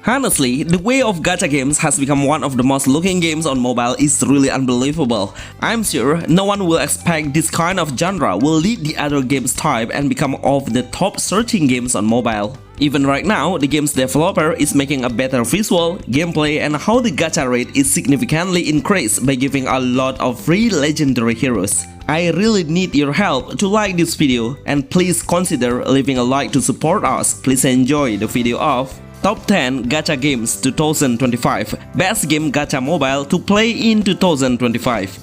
Honestly, the way of gacha games has become one of the most looking games on mobile is really unbelievable. I'm sure no one will expect this kind of genre will lead the other games type and become of the top searching games on mobile. Even right now, the game's developer is making a better visual, gameplay, and how the gacha rate is significantly increased by giving a lot of free legendary heroes. I really need your help to like this video, and please consider leaving a like to support us. Please enjoy the video of Top 10 Gacha Games 2025, Best Game Gacha Mobile to Play in 2025.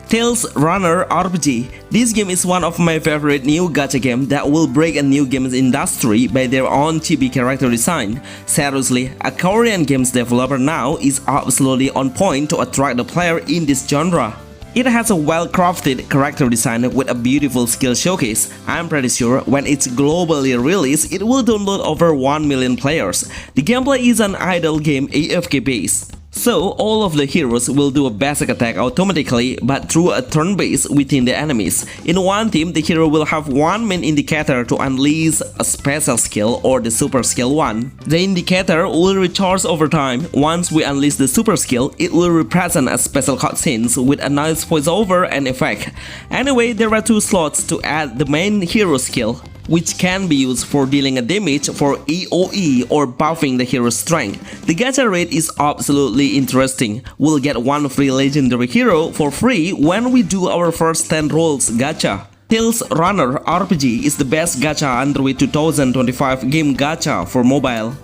Tales Runner RPG. This game is one of my favorite new gacha games that will break a new games industry by their own chibi character design. Seriously, a Korean games developer now is absolutely on point to attract the player in this genre. It has a well-crafted character design with a beautiful skill showcase. I'm pretty sure when it's globally released, it will download over 1 million players. The gameplay is an idle game AFK based. So, all of the heroes will do a basic attack automatically but through a turn base within the enemies. In one team, the hero will have one main indicator to unleash a special skill or the super skill 1. The indicator will recharge over time. Once we unleash the super skill, it will represent a special cutscenes with a nice voiceover and effect. Anyway, there are 2 slots to add the main hero skill, which can be used for dealing a damage for AoE or buffing the hero's strength. The gacha rate is absolutely interesting. We'll get one free legendary hero for free when we do our first 10 rolls gacha. Tales Runner RPG is the best gacha Android 2025 game gacha for mobile.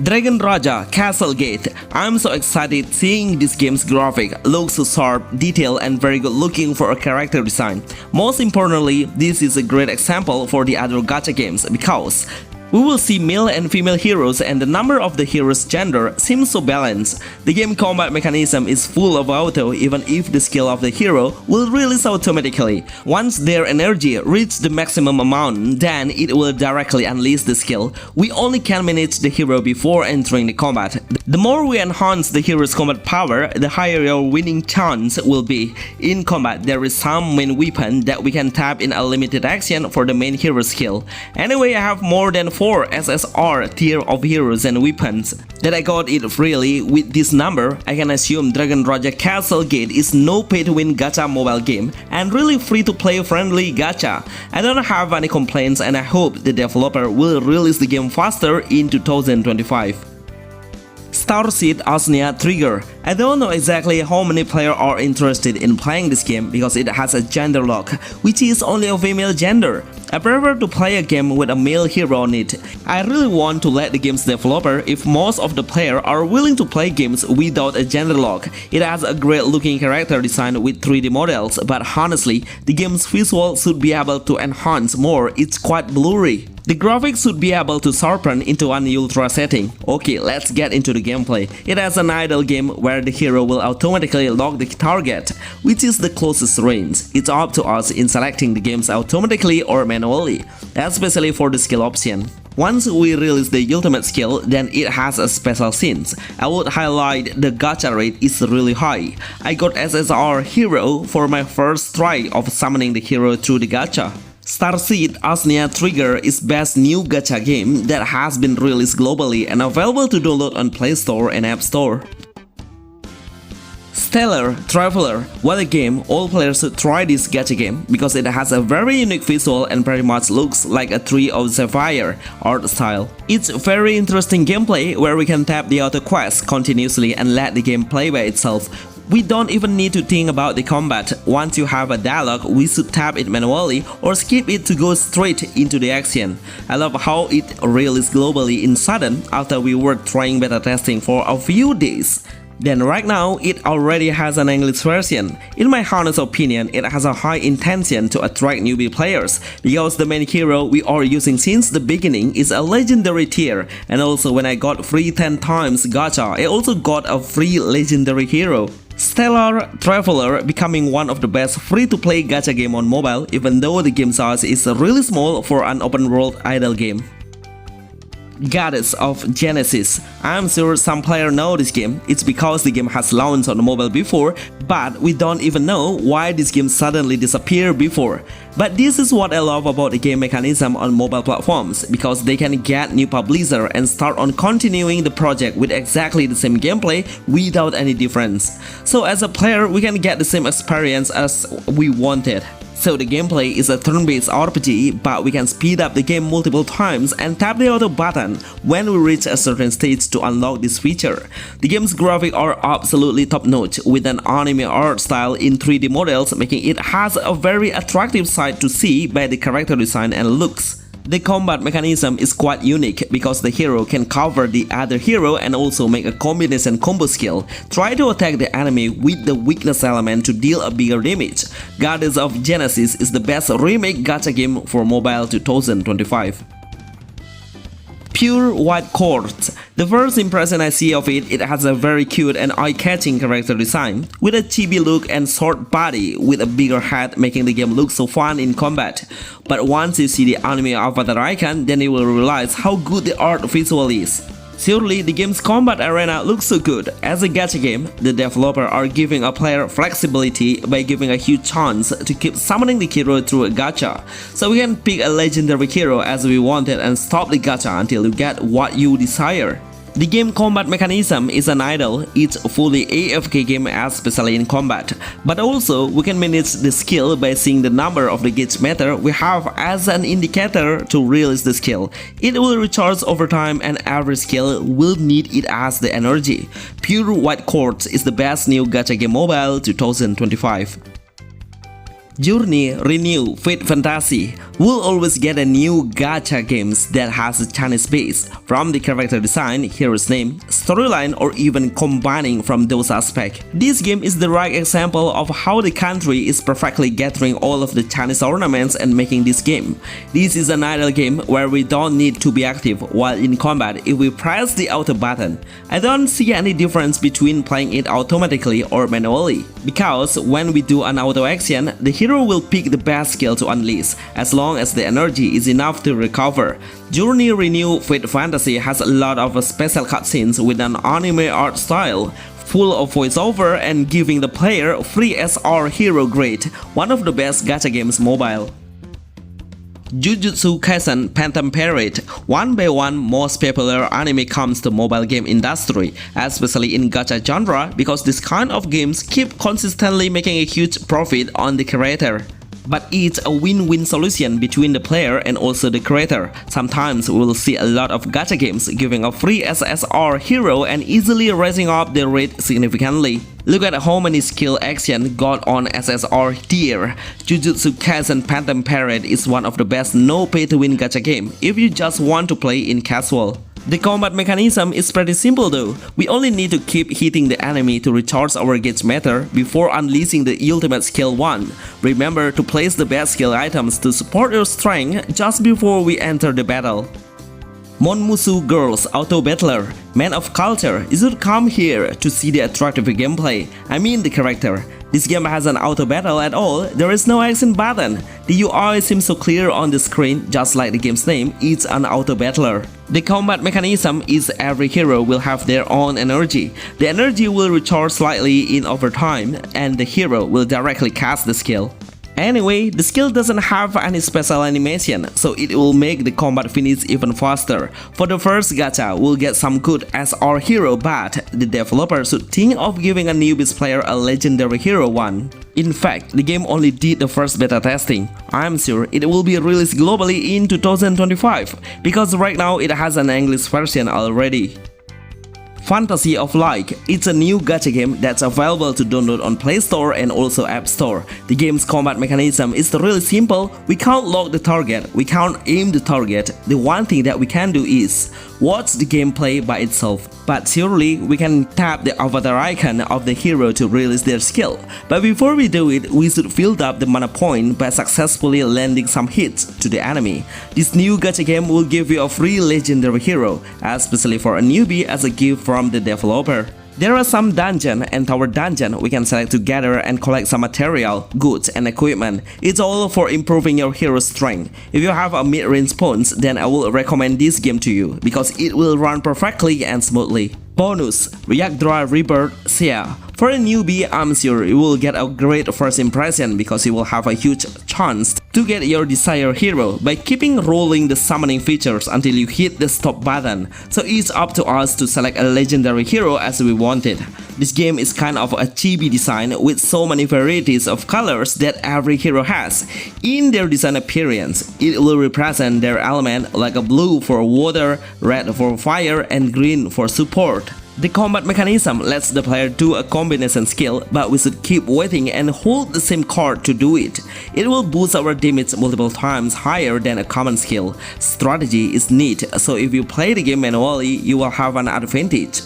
Dragon Raja Cassel Gate. I'm so excited seeing this game's graphic. Looks so sharp, detailed, and very good looking for a character design. Most importantly, this is a great example for the other gacha games because we will see male and female heroes and the number of the hero's gender seems so balanced. The game combat mechanism is full of auto even if the skill of the hero will release automatically. Once their energy reaches the maximum amount, then it will directly unleash the skill. We only can manage the hero before entering the combat. The more we enhance the hero's combat power, the higher your winning chance will be. In combat, there is some main weapon that we can tap in a limited action for the main hero skill. Anyway, I have more than 4 SSR tier of heroes and weapons that I got it freely. With this number, I can assume Dragon Raja Cassel Gate is no pay-to-win gacha mobile game and really free-to-play friendly gacha. I don't have any complaints and I hope the developer will release the game faster in 2025. STARSEED Asnia Trigger. I don't know exactly how many players are interested in playing this game because it has a gender lock, which is only a female gender. I prefer to play a game with a male hero on it. I really want to let the game's developer if most of the players are willing to play games without a gender lock. It has a great looking character design with 3D models, but honestly, the game's visual should be able to enhance more. It's quite blurry. The graphics should be able to sharpen into an ultra setting. Okay, let's get into the gameplay. It has an idle game where the hero will automatically lock the target, which is the closest range. It's up to us in selecting the games automatically or manually, especially for the skill option. Once we release the ultimate skill, then it has a special scenes. I would highlight the gacha rate is really high. I got SSR hero for my first try of summoning the hero through the gacha. STARSEED Asnia Trigger is best new gacha game that has been released globally and available to download on Play Store and App Store. Stellar Traveler. What a game, all players should try this gacha game because it has a very unique visual and pretty much looks like a Tree of Sapphire art style. It's very interesting gameplay where we can tap the auto quest continuously and let the game play by itself. We don't even need to think about the combat. Once you have a dialogue, we should tap it manually or skip it to go straight into the action. I love how it released globally in sudden after we were trying beta testing for a few days. Then right now, it already has an English version. In my honest opinion, it has a high intention to attract newbie players because the main hero we are using since the beginning is a legendary tier, and also when I got free 10 times gacha, I also got a free legendary hero. Stellar Traveler becoming one of the best free-to-play gacha game on mobile even though the game size is really small for an open world idle game. Goddess of Genesis. I'm sure some players know this game. It's because the game has launched on mobile before, but we don't even know why this game suddenly disappeared before. But this is what I love about the game mechanism on mobile platforms, because they can get new publisher and start on continuing the project with exactly the same gameplay without any difference. So as a player, we can get the same experience as we wanted. So the gameplay is a turn-based RPG, but we can speed up the game multiple times and tap the auto button when we reach a certain stage to unlock this feature. The game's graphics are absolutely top-notch, with an anime art style in 3D models, making it has a very attractive sight to see by the character design and looks. The combat mechanism is quite unique because the hero can cover the other hero and also make a combination combo skill. Try to attack the enemy with the weakness element to deal a bigger damage. Goddess of Genesis is the best remake gacha game for mobile 2025. Pure White Chord. The first impression I see of it has a very cute and eye-catching character design, with a chibi look and short body with a bigger head, making the game look so fun in combat. But once you see the anime avatar icon, then you will realize how good the art visual is. Surely, the game's combat arena looks so good. As a gacha game, the developers are giving a player flexibility by giving a huge chance to keep summoning the hero through a gacha. So we can pick a legendary hero as we wanted and stop the gacha until you get what you desire. The game combat mechanism is an idle, it's fully AFK game especially in combat, but also we can manage the skill by seeing the number of the gauge meter we have as an indicator to release the skill. It will recharge over time and every skill will need it as the energy. Pure White Chord is the best new gacha game mobile 2025. Journey, Renew, Fate Fantasy. We'll always get a new gacha games that has a Chinese base, from the character design, hero's name, storyline, or even combining from those aspects. This game is the right example of how the country is perfectly gathering all of the Chinese ornaments and making this game. This is an idle game where we don't need to be active while in combat if we press the auto button. I don't see any difference between playing it automatically or manually, because when we do an auto action, the hero will pick the best skill to unleash, as long as the energy is enough to recover. Journey Renew Fate Fantasy has a lot of special cutscenes with an anime art style, full of voiceover and giving the player free SR hero grade, one of the best gacha games mobile. Jujutsu Kaisen Phantom Parade, one by one most popular anime comes to mobile game industry, especially in gacha genre, because this kind of games keep consistently making a huge profit on the creator. But it's a win-win solution between the player and also the creator. Sometimes we will see a lot of gacha games giving a free SSR hero and easily raising up the rate significantly. Look at how many skill action got on SSR tier. Jujutsu Kaisen Phantom Parade is one of the best no pay-to-win gacha game if you just want to play in casual. The combat mechanism is pretty simple though. We only need to keep hitting the enemy to recharge our gauge meter before unleashing the ultimate skill 1. Remember to place the best skill items to support your strength just before we enter the battle. Monmusu Girls Auto Battler. Man of culture, you should come here to see the attractive gameplay. I mean the character. This game has an auto battle at all, there is no action button. The UI seems so clear on the screen, just like the game's name, it's an auto battler. The combat mechanism is every hero will have their own energy. The energy will recharge slightly in overtime, and the hero will directly cast the skill. Anyway, the skill doesn't have any special animation, so it will make the combat finish even faster. For the first gacha, we'll get some good SR hero, but the developer should think of giving a newbie player a legendary hero one. In fact, the game only did the first beta testing. I'm sure it will be released globally in 2025, because right now it has an English version already. Fantasy of Light. It's a new gacha game that's available to download on Play Store and also App Store. The game's combat mechanism is really simple. We can't lock the target, we can't aim the target. The one thing that we can do is watch the gameplay by itself. But surely we can tap the avatar icon of the hero to release their skill. But before we do it, we should fill up the mana point by successfully landing some hits to the enemy. This new gacha game will give you a free legendary hero, especially for a newbie as a gift from the developer. There are some dungeon and tower dungeon we can select to gather and collect some material, goods and equipment. It's all for improving your hero's strength. If you have a mid-range spawns, then I will recommend this game to you because it will run perfectly and smoothly. Bonus, YGGDRA Re. For a newbie, I'm sure you will get a great first impression because you will have a huge chance to get your desired hero by keeping rolling the summoning features until you hit the stop button. So it's up to us to select a legendary hero as we wanted. This game is kind of a chibi design with so many varieties of colors that every hero has. In their design appearance, it will represent their element like a blue for water, red for fire and green for support. The combat mechanism lets the player do a combination skill, but we should keep waiting and hold the same card to do it. It will boost our damage multiple times higher than a common skill. Strategy is neat, so if you play the game manually, you will have an advantage.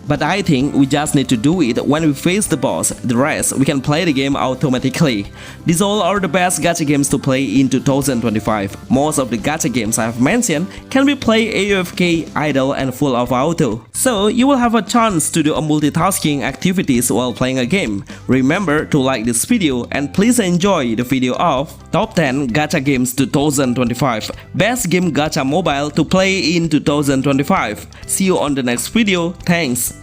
But I think we just need to do it when we face the boss. The rest, we can play the game automatically. These all are the best gacha games to play in 2025. Most of the gacha games I have mentioned can be played AFK, idle and full of auto. So you will have a chance to do a multitasking activities while playing a game. Remember to like this video and please enjoy the video of Top 10 Gacha Games 2025. Best game gacha mobile to play in 2025. See you on the next video. Thanks.